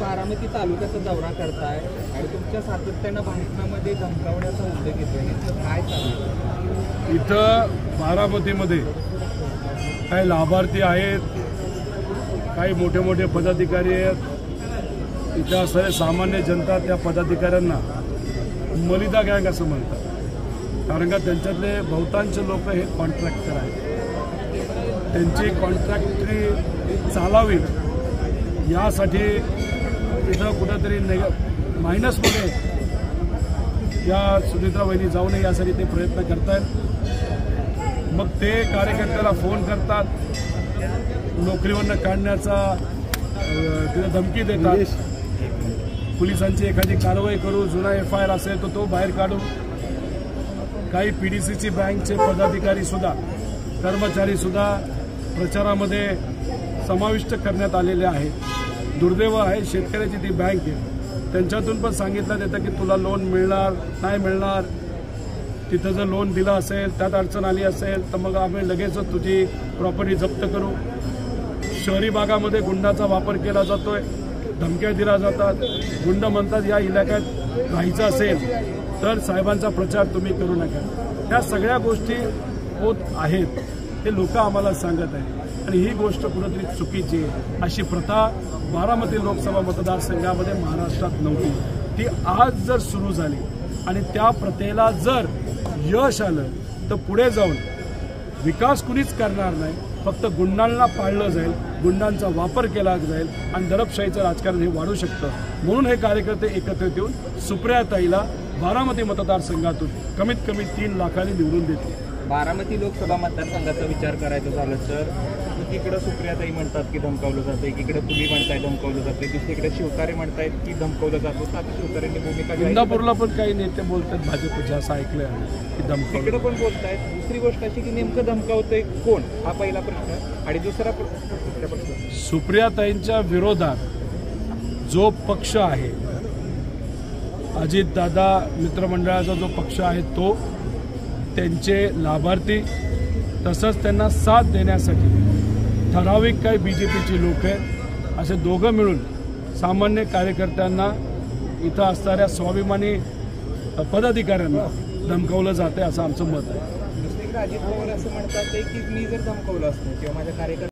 बारामती तालुक्याचा दौरा करताय आणि तुमच्या सातत्यानं भाषणामध्ये धमकावण्याचा उल्लेख येतोय, काय चालू इथं बारामतीमध्ये काही लाभार्थी आहेत, काही मोठे मोठे पदाधिकारी आहेत। इथं असणारे सामान्य जनता त्या पदाधिकाऱ्यांना मलिदा गँग असं म्हणतात, कारण का त्यांच्यातले बहुतांश लोक हे कॉन्ट्रॅक्टर आहेत। त्यांची कॉन्ट्रॅक्टरी चालावी यासाठी इथं कुठेतरी मायनसमध्ये या सुनित्रा वहिनी जाऊ नये यासाठी ते प्रयत्न करतात। मग ते कार्यकर्त्याला फोन करतात, नोकरीवरनं काढण्याचा तिला धमकी देतात। पोलिसांची एखादी कारवाई करू, जुना FIR असेल तर तो बाहेर काढू। काही PDCC बँकचे पदाधिकारी सुद्धा, कर्मचारी सुद्धा प्रचारामध्ये समाविष्ट करण्यात आलेले आहेत। दुर्दैव आहे, शेतकऱ्याची ती बँक आहे, त्यांच्यातून पण सांगितलं जातं की तुला लोन मिळणार नाही मिळणार। तिथं जर लोन दिलं असेल, त्यात अडचण आली असेल तर मग आम्ही लगेचच तुझी प्रॉपर्टी जप्त करू। शहरी भागामध्ये गुंडाचा वापर केला जातोय, धमक्या दिल्या जातात। गुंड म्हणतात या इलाक्यात राहायचं असेल तर साहेबांचा प्रचार तुम्ही करू नका। ह्या सगळ्या गोष्टी होत आहेत, हे लोक आम्हाला सांगत आहेत आणि ही गोष्ट कुठेतरी चुकीची आहे। अशी प्रथा बारामती लोकसभा मतदारसंघामध्ये महाराष्ट्रात नव्हती, ती आज जर सुरू झाली आणि त्या प्रथेला जर यश आलं तर पुढे जाऊन विकास कुणीच करणार नाही, फक्त गुंडांना पाळलं जाईल, गुंडांचा वापर केला जाईल आणि दडपशाहीचं राजकारण हे वाढू शकतं। म्हणून हे कार्यकर्ते एकत्रित येऊन सुप्रियाताईला बारामती मतदारसंघातून कमीत कमी 3 लाखांनी निवडून देतील। बारामती लोकसभा मतदारसंघाचा विचार करायचा झालं तर एकीकडे सुप्रियाताई म्हणतात की धमकावलं जातं, एकीकडे तुम्ही म्हणताय धमकावलं जाते, दुसरीकडे शिवतारे म्हणतायत की धमकावलं जातं। आता शिवतारेंनी भूमिका इंदापूरला पण काही नेते बोलतात भाजपचे, असं ऐकलंय की धमकावलं, तिकडे पण बोलतायत। दुसरी गोष्ट अशी की नेमकं धमकावतंय कोण, हा पहिला प्रश्न। आणि दुसरा प्रश्न, सुप्रियाताईंच्या विरोधात जो पक्ष आहे, अजितदादा मित्रमंडळाचा जो पक्ष आहे तो, त्यांचे लाभार्थी, तसंच त्यांना साथ देण्यासाठी ठराविक काही BJPची लोक आहेत, असे दोघं मिळून सामान्य कार्यकर्त्यांना, इथं असणाऱ्या स्वाभिमानी पदाधिकाऱ्यांना धमकावलं जाते असं आमचं मत आहे। दुसरीकडे अजित पवार असं म्हणतात की मी जर धमकावलं असतं किंवा माझ्या कार्यकर्त्यांना